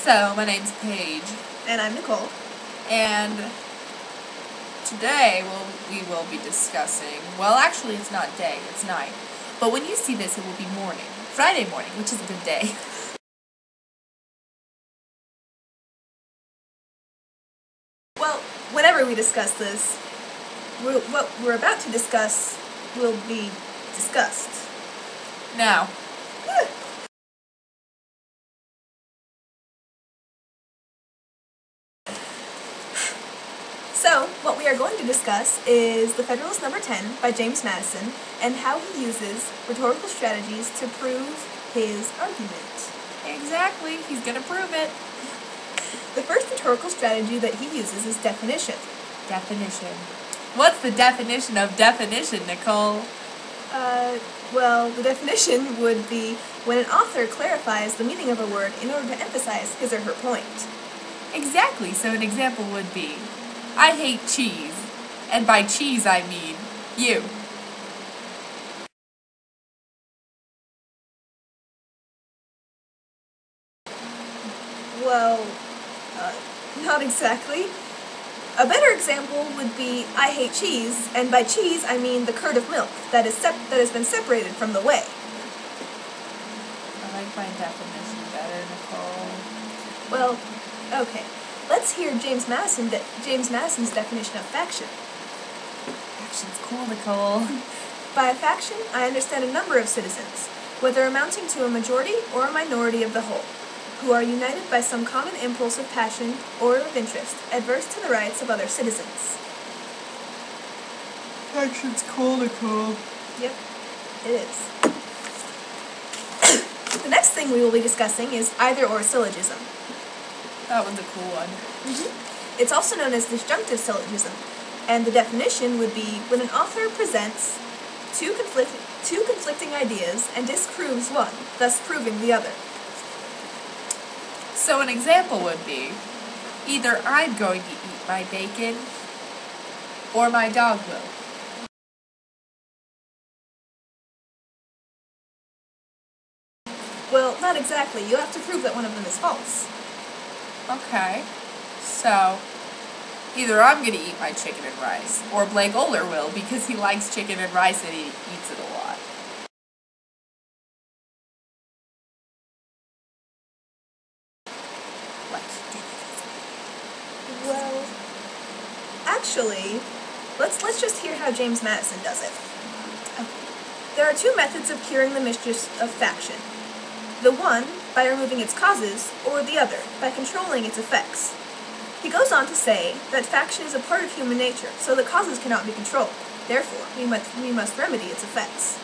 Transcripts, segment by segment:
So, my name's Paige. And I'm Nicole. And today we will be discussing, well, actually it's not day, it's night. But when you see this, it will be morning. Friday morning, which is a good day. Well, whenever we discuss this, what we're about to discuss will be discussed. Now. So, what we are going to discuss is the Federalist number 10 by James Madison and how he uses rhetorical strategies to prove his argument. Exactly, he's gonna prove it. The first rhetorical strategy that he uses is definition. Definition. What's the definition of definition, Nicole? Well, the definition would be when an author clarifies the meaning of a word in order to emphasize his or her point. Exactly, so an example would be, I hate cheese, and by cheese I mean you. Well, not exactly. A better example would be, I hate cheese, and by cheese I mean the curd of milk that has been separated from the whey. I like my definition better, Nicole. Well, okay. Let's hear James Madison's definition of faction. Faction's cool, Nicole. By a faction, I understand a number of citizens, whether amounting to a majority or a minority of the whole, who are united by some common impulse of passion or of interest, adverse to the rights of other citizens. Faction's cool, Nicole. Yep, it is. The next thing we will be discussing is either-or syllogism. That one's a cool one. It's also known as disjunctive syllogism, and the definition would be when an author presents two conflicting ideas and disproves one, thus proving the other. So an example would be, either I'm going to eat my bacon, or my dog will. Well, not exactly. You have to prove that one of them is false. Okay, so either I'm going to eat my chicken and rice, or Blake Oler will because he likes chicken and rice and he eats it a lot. Well, actually, let's just hear how James Madison does it. There are two methods of curing the mischiefs of faction. The one, by removing its causes, or the other, by controlling its effects. He goes on to say that faction is a part of human nature, so the causes cannot be controlled. Therefore, we must remedy its effects.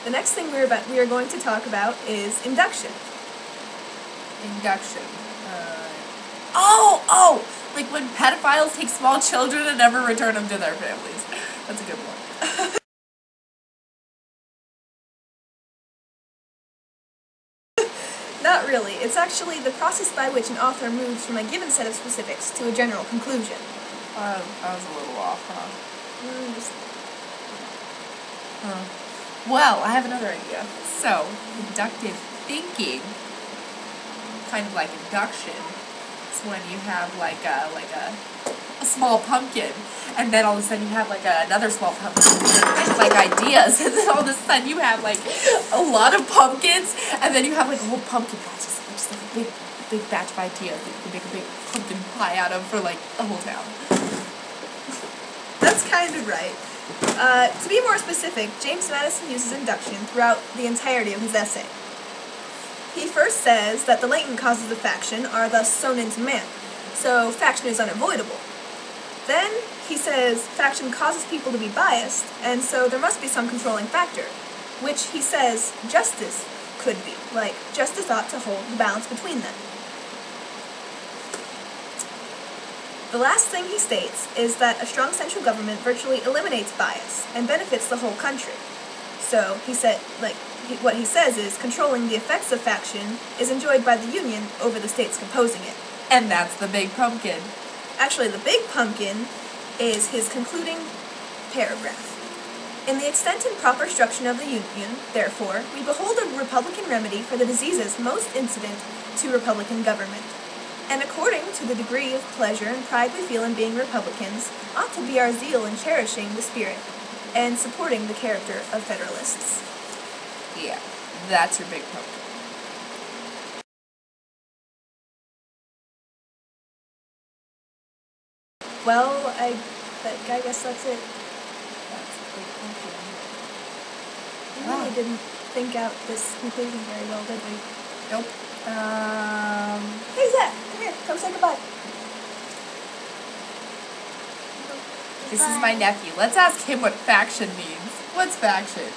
The next thing we are going to talk about is induction. Induction. Like when pedophiles take small children and never return them to their families. That's a good one. Not really. It's actually the process by which an author moves from a given set of specifics to a general conclusion. I was a little off, huh? Well, I have another idea. So, inductive thinking, kind of like induction, is when you have like a small pumpkin, and then all of a sudden you have like another small pumpkin, kind of like ideas, and then all of a sudden you have like a lot of pumpkins, and then you have like a whole pumpkin patch, just like a big batch of ideas that you can make a big pumpkin pie out of for like the whole town. That's kind of right. To be more specific, James Madison uses induction throughout the entirety of his essay. He first says that the latent causes of faction are thus sown into man, so faction is unavoidable. Then he says faction causes people to be biased, and so there must be some controlling factor, which he says justice could be, like justice ought to hold the balance between them. The last thing he states is that a strong central government virtually eliminates bias and benefits the whole country. So what he says is controlling the effects of faction is enjoyed by the Union over the states composing it. And that's the big pumpkin. Actually, the big pumpkin is his concluding paragraph. In the extent and proper structure of the Union, therefore, we behold a Republican remedy for the diseases most incident to Republican government. And according to the degree of pleasure and pride we feel in being Republicans, ought to be our zeal in cherishing the spirit and supporting the character of Federalists. Yeah, that's your big problem. Well, I guess that's it. That's a big pumpkin. We really didn't think out this conclusion very well, did we? Nope. Hey, Zach, come here. Come say goodbye. This is my nephew. Let's ask him what faction means. What's faction?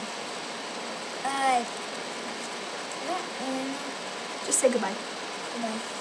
Just say goodbye. Goodbye.